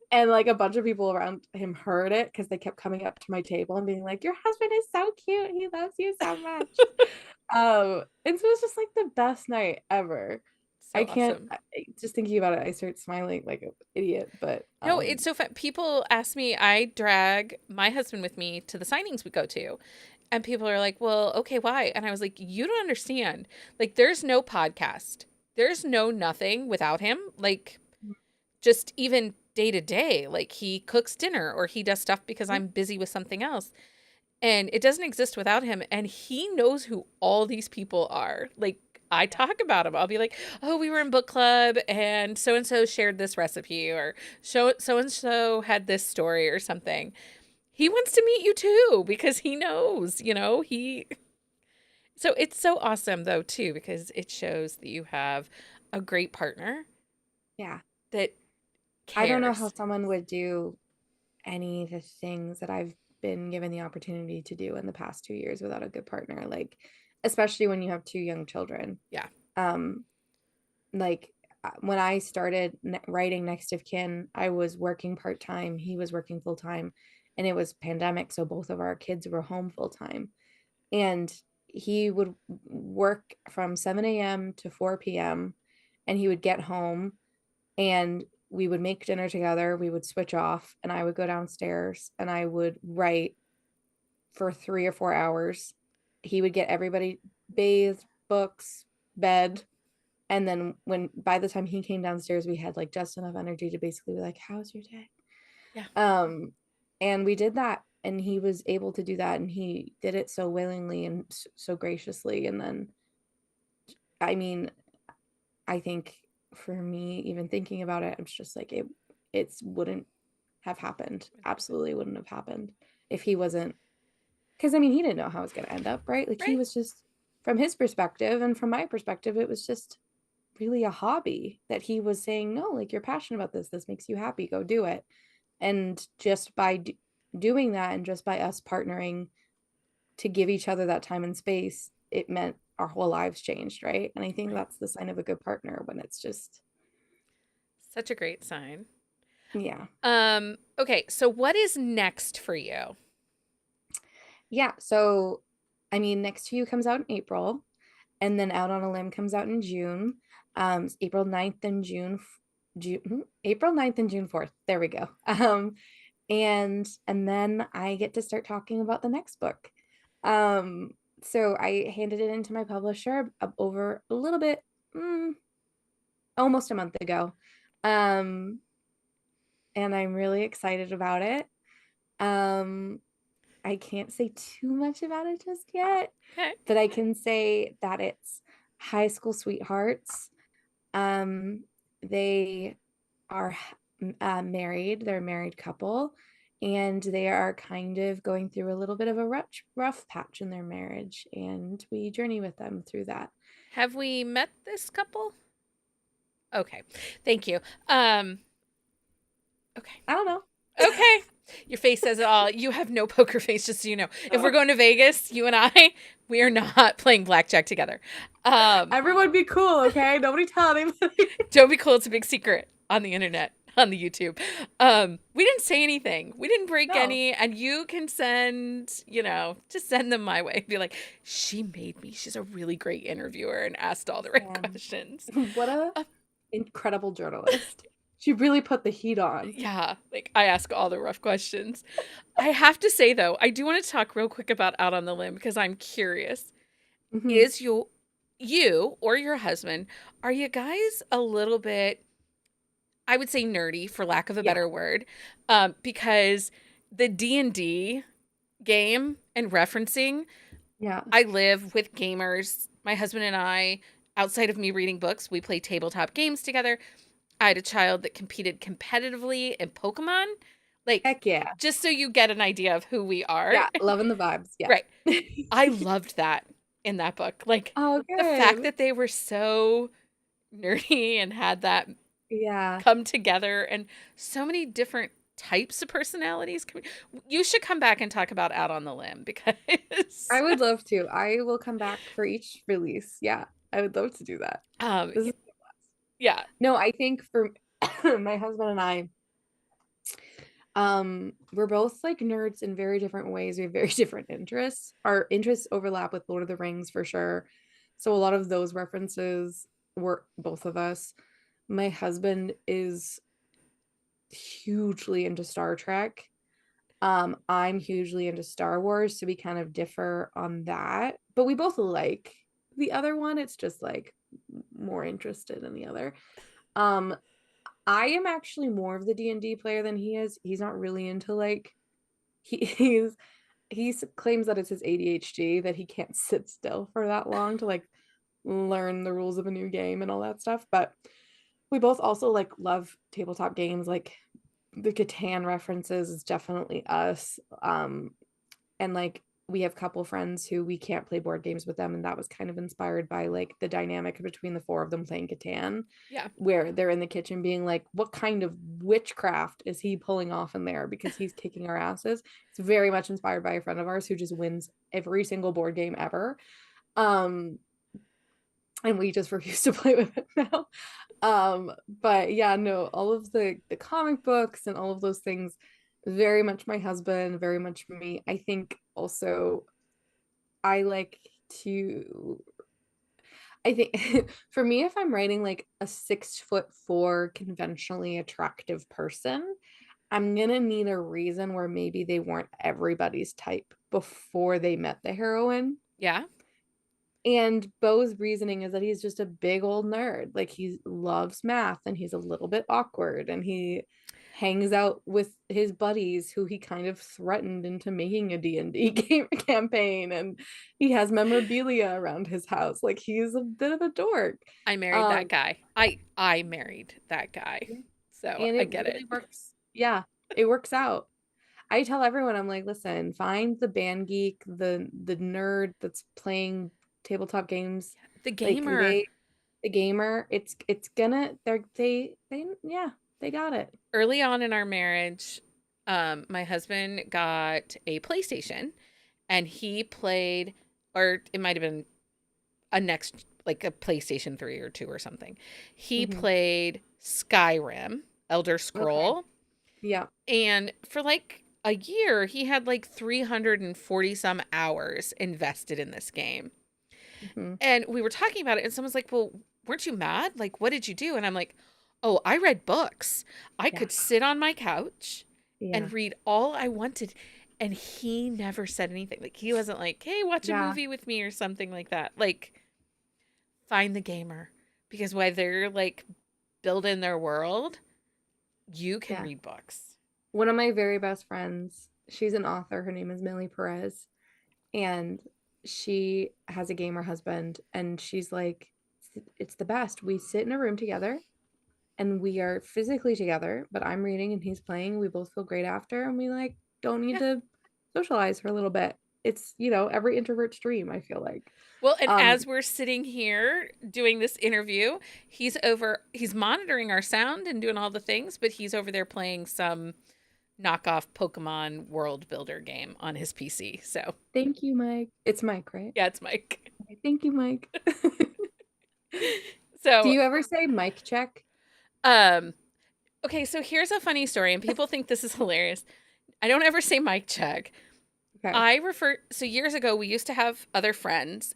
And like a bunch of people around him heard it because they kept coming up to my table and being like, your husband is so cute. He loves you so much. And so it's just like the best night ever. So awesome. Just thinking about it, I start smiling like an idiot. But No, it's so fun. People ask me, I drag my husband with me to the signings we go to. And people are like, well, okay, why? And I was like, you don't understand. Like, there's no podcast, there's no nothing without him. Like, just even day to day, like, he cooks dinner or he does stuff because I'm busy with something else. And it doesn't exist without him. And he knows who all these people are. Like, I talk about him. I'll be like, oh, we were in book club and so shared this recipe, or so and so had this story or something. He wants to meet you too because he knows, he. So it's so awesome though too, because it shows that you have a great partner yeah, that I don't know how cares. someone would do any of the things that I've been given the opportunity to do in the past 2 years without a good partner. Like, especially when you have two young children. Yeah. Um, like when I started writing Next of Kin, I was working part time. He was working full time, and it was pandemic, so both of our kids were home full time. And he would work from 7 a.m. to 4 p.m. and he would get home and we would make dinner together. We would switch off, and I would go downstairs and I would write for 3 or 4 hours. He would get everybody bathed, books, bed, and then when by the time he came downstairs, we had like just enough energy to basically be like, how's your day? Yeah. um and we did that, and he was able to do that, and he did it so willingly and so graciously. And then I mean, I think for me, even thinking about it, it's just like it wouldn't have happened, absolutely wouldn't have happened if he wasn't, because I mean, he didn't know how it was going to end up, right? Like, he Right. was just, from his perspective and from my perspective, it was just really a hobby that he was saying, no, like, you're passionate about this makes you happy, go do it. And just by doing that, and just by us partnering to give each other that time and space, it meant our whole lives changed, right? And I think Right. that's the sign of a good partner, when it's just Such a great sign. Yeah. Okay, so what is next for you? Yeah. So, I mean, Next to You comes out in April, and then Out on a Limb comes out in June. April 9th and April 9th and June 4th. There we go. And then I get to start talking about the next book. Um, so I handed it into my publisher over a little bit, almost a month ago. Um, and I'm really excited about it. Um, I can't say too much about it just yet, Okay. but I can say that it's high school sweethearts. Um, they are married, they're a married couple, and they are kind of going through a little bit of a rough patch in their marriage, and we journey with them through that. Have we met this couple? Okay. Thank you. Um, okay. I don't know. Okay. Your face says it all. You have no poker face, just so you know. If we're Oh, going to Vegas, you and I, we are not playing blackjack together. everyone be cool, okay? Nobody tell anybody. Don't be cool. It's a big secret on the internet, on the YouTube. We didn't say anything. We didn't break No. any. And you can send, just send them my way. Be like, she made me. She's a really great interviewer and asked all the right Man, questions. what a Uh, incredible journalist. She really put the heat on. yeah, like I ask all the rough questions. I have to say though, I do want to talk real quick about Out on the Limb because I'm curious. Mhm. Is you or your husband, are you guys a little bit, I would say nerdy for lack of a Yeah. better word, because the D&D game and referencing, Yeah. I live with gamers. My husband and I, outside of me reading books, we play tabletop games together. I had a child that competed competitively in Pokemon. Like, Heck yeah. just so you get an idea of who we are. Yeah. Loving the vibes. Yeah. Right. I loved that in that book. Like, Oh, the fact good. that they were so nerdy and had that Yeah. come together and so many different types of personalities. You should come back and talk about Out on the Limb because I would love to. I will come back for each release. Yeah. I would love to do that. um This is yeah, No, I think for my husband and I, we're both like nerds in very different ways. We have very different interests. Our interests overlap with Lord of the Rings for sure. So a lot of those references were both of us. My husband is hugely into Star Trek. I'm hugely into Star Wars, so we kind of differ on that. But we both like the other one. It's just like more interested in the other. Um, I am actually more of the D&D player than he is. He's not really into like he's claims that it's his ADHD that he can't sit still for that long to like learn the rules of a new game and all that stuff. But we both also like love tabletop games. Like the Catan references is definitely us. And like we have a couple friends who we can't play board games with them, and that was kind of inspired by like the dynamic between the four of them playing Catan, yeah. where they're in the kitchen being like, what kind of witchcraft is he pulling off in there because he's kicking our asses. It's very much inspired by a friend of ours who just wins every single board game ever. um and we just refuse to play with it now. But yeah, no, all of the comic books and all of those things, very much my husband, very much me. I think also I like to I think for me, if I'm writing like a 6'4" conventionally attractive person, I'm gonna need a reason where maybe they weren't everybody's type before they met the heroine. Yeah. And Bo's reasoning is that he's just a big old nerd. Like he loves math and he's a little bit awkward and he hangs out with his buddies who he kind of threatened into making a D&D game campaign, and he has memorabilia around his house. Like he's a bit of a dork. I married that Um guy. I married that guy. So and I it get really it. works. Yeah, it works out. I tell everyone, I'm like, listen, find the band geek, the nerd that's playing tabletop games, The like gamer. the gamer. It's gonna they yeah, they got it. Early on in our marriage, my husband got a PlayStation and he played, or it might have been a next, like a PlayStation 3 or 2 or something. He Hmm. played Skyrim, Elder Okay. Scroll. Yeah. And for like a year, he had like 340 some hours invested in this game. Hmm. And we were talking about it, and someone's like, "Well, weren't you mad? Like, what did you do?" And I'm like, "Oh, I read books. I Yeah. could sit on my couch Yeah. and read all I wanted." And he never said anything. Like, he wasn't like, "Hey, watch a Yeah. movie with me," or something like that. Like, find the gamer. Because while they're like building their world, you can Yeah. read books. One of my very best friends, she's an author. Her name is Millie Perez. And she has a gamer husband. And she's like, it's the best. We sit in a room together and we are physically together, but I'm reading and he's playing. We both feel great after. And we like don't need Yeah. to socialize for a little bit. It's, every introvert's dream, I feel like. Well, and Um, as we're sitting here doing this interview, he's monitoring our sound and doing all the things, but he's over there playing some knockoff Pokemon world builder game on his PC. So, Thank you, Mike. It's Mike, right? yeah, it's Mike. Okay, thank you, Mike. Do So, you ever say Mike check? um okay, so here's a funny story and people think this is hilarious. I don't ever say Mike check. Okay. I refer So years ago we used to have other friends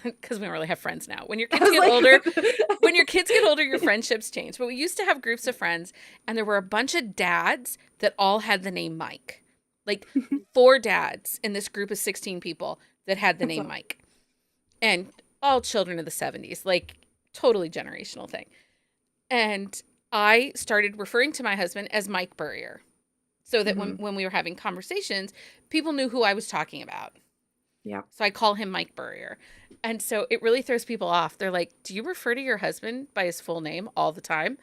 because we don't really have friends now. I was When your kids get older, your like, friendships change. But we used to have groups of friends, and there were a bunch of dads that all had the name Mike. Like four dads in this group of 16 people that had the that's name all. Mike. And all children of the 70s, like totally generational thing. And I started referring to my husband as Mike Burrier so that Hmm. when we were having conversations, people knew who I was talking about. Yeah. So I call him Mike Burrier. And so it really throws people off. They're like, "Do you refer to your husband by his full name all the time?"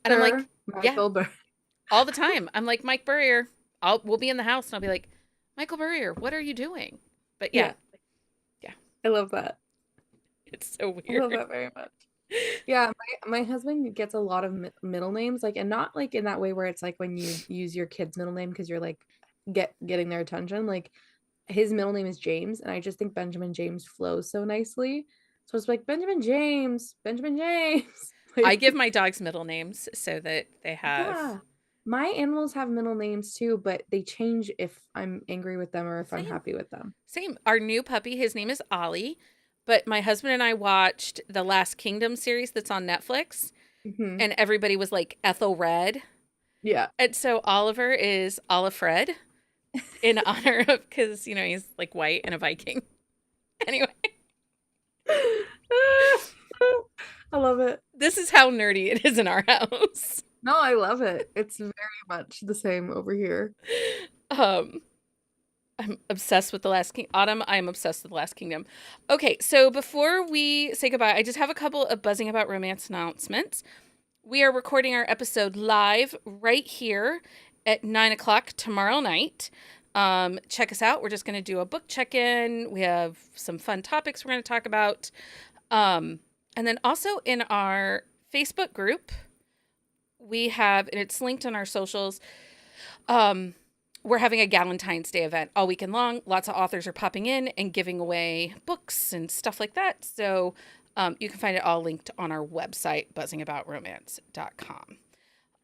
And I'm like, Sir "Yeah, Michael Burr. all the time." I'm like, "Mike Burrier." We'll be in the house and I'll be like, "Michael Burrier, what are you doing?" But yeah, Yeah, yeah, I love that. it's so I love weird. that very much. Yeah, my husband gets a lot of middle names, like, and not like in that way where it's like when you use your kid's middle name because you're like getting their attention. Like his middle name is James, and I just think Benjamin James flows so nicely. So it's like Benjamin James, Benjamin James. I give Like, my dogs middle names so that they have yeah. My animals have middle names too, but they change if I'm angry with them or if I'm same. happy with them. Same. Our new puppy, his name is Ollie, but my husband and I watched the Last Kingdom series that's on Netflix, Hmm. and everybody was like Ethel Red. Yeah. And so Oliver is Olafred in honor of, because, he's like white and a Viking. Anyway, I love it. this is how nerdy it is in our house. No, I love it. It's very much the same over here. Um, I'm obsessed with The Last King. Autumn, I am obsessed with The Last Kingdom. Okay, so before we say goodbye, I just have a couple of buzzing about romance announcements. We are recording our episode live right here at 9 o'clock tomorrow night. Check us out. We're just going to do a book check-in. We have some fun topics we're going to talk about. And then also in our Facebook group, we have, and it's linked on our socials, we're having a Galentine's Day event all weekend long. Lots of authors are popping in and giving away books and stuff like that. So you can find it all linked on our website, buzzingaboutromance.com.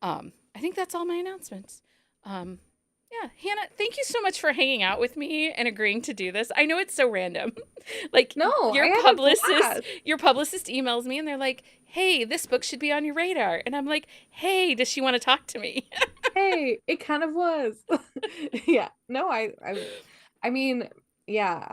I think that's all my announcements. Um, yeah, Hannah, thank you so much for hanging out with me and agreeing to do this. I know it's so random. Like No, I your had a publicist, blast. your publicist emails me and they're like, "Hey, this book should be on your radar." And I'm like, "Hey, does she want to talk to me?" Hey, it kind of was. Yeah. No, I mean, yeah,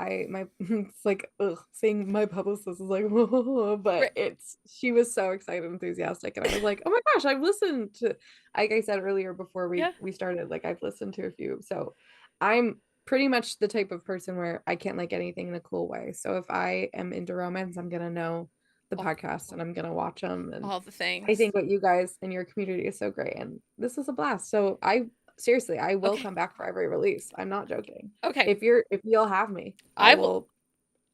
it's like ugh, saying my publicist is like, but Right. she was so excited, enthusiastic, and I was like, oh my gosh, I've listened to, like I said earlier before we Yeah. we started, like I've listened to a few, so I'm pretty much the type of person where I can't like anything in a cool way. So if I am into romance, I'm gonna know the All, podcast and I'm gonna watch them, and all the I things. think what you guys in your community is so great, and this is a blast. So I seriously, I will Okay. come back for every release. I'm not joking. Okay. If you'll have me, I I will. will.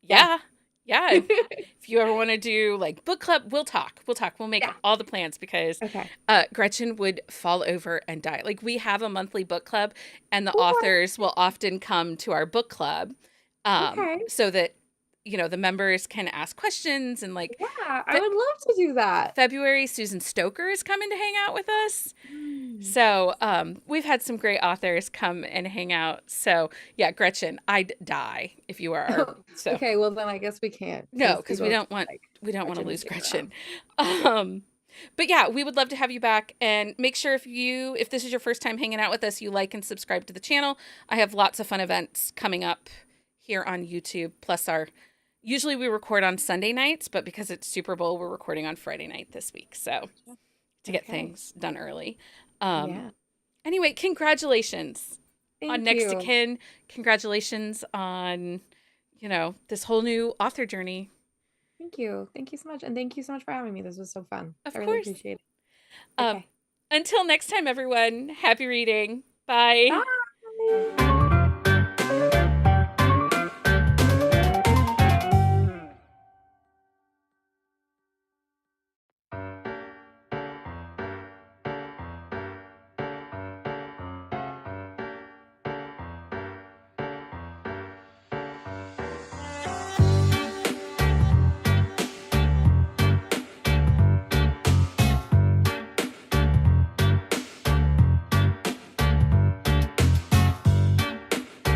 Yeah. Yeah. Yeah. If you ever want to do like book club, we'll talk. We'll talk. We'll make Yeah. all the plans because Okay. Gretchen would fall over and die. Like we have a monthly book club, and the What? authors will often come to our book club Okay. so that the members can ask questions and like Yeah, I fe- would love to do that. February, Susan Stoker is coming to hang out with us. Mm. So we've had some great authors come and hang out. So yeah, Gretchen, I'd die if you are our so Okay, well then I guess we can't no, because because people like we don't want to Gretchen to lose stick Gretchen. around. Yeah. But yeah, we would love to have you back, and make sure if this is your first time hanging out with us, you like and subscribe to the channel. I have lots of fun events coming up here on YouTube. Plus usually we record on Sunday nights, but because it's Super Bowl, we're recording on Friday night this week. So to get Okay. things done early. Um, Yeah. anyway, congratulations on Thank Next to you. Kin. Congratulations on, this whole new author journey. Thank you. Thank you so much. And thank you so much for having me. This was so fun. Of I really course. appreciate it. Um, Okay. until next time, everyone, happy reading. Bye. Bye.